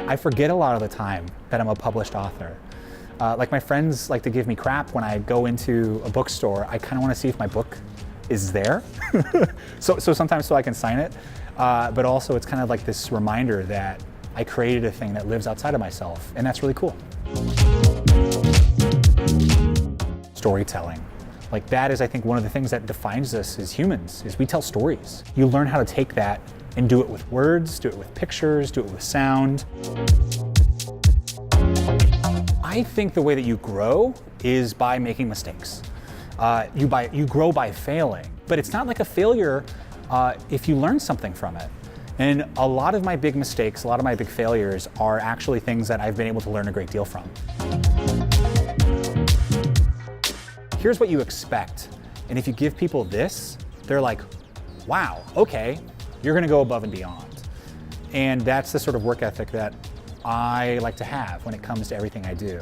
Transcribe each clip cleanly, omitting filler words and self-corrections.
I forget a lot of the time that I'm a published author. Like my friends like to give me crap when I go into a bookstore. I kind of want to see if my book is there. so sometimes so I can sign it, but also it's kind of like this reminder that I created a thing that lives outside of myself, and that's really cool. Storytelling. Like that is, I think, one of the things that defines us as humans, is we tell stories. You learn how to take that and do it with words, do it with pictures, do it with sound. I think the way that you grow is by making mistakes. You grow by failing, but it's not like a failure if you learn something from it. And a lot of my big mistakes, a lot of my big failures are actually things that I've been able to learn a great deal from. Here's what you expect. And if you give people this, they're like, wow, okay, you're gonna go above and beyond. And that's the sort of work ethic that I like to have when it comes to everything I do.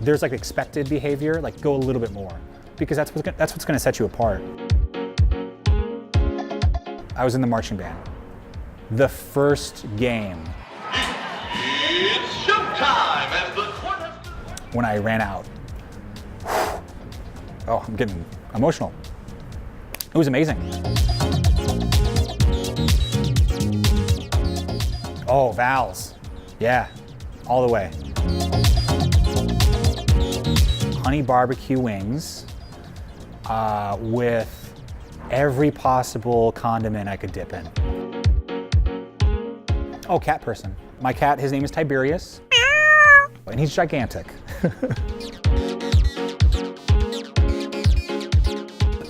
There's like expected behavior, like go a little bit more, because that's what's gonna set you apart. I was in the marching band. The first game. It's showtime as the corner. When I ran out. Oh, I'm getting emotional. It was amazing. Oh, Val's. Yeah, all the way. Honey barbecue wings with every possible condiment I could dip in. Oh, cat person. My cat, his name is Tiberius, and he's gigantic.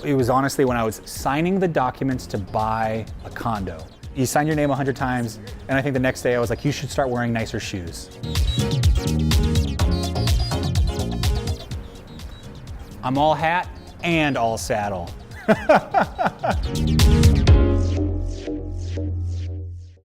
It was honestly when I was signing the documents to buy a condo. You sign your name 100 times, and I think the next day I was like, you should start wearing nicer shoes. I'm all hat and all saddle.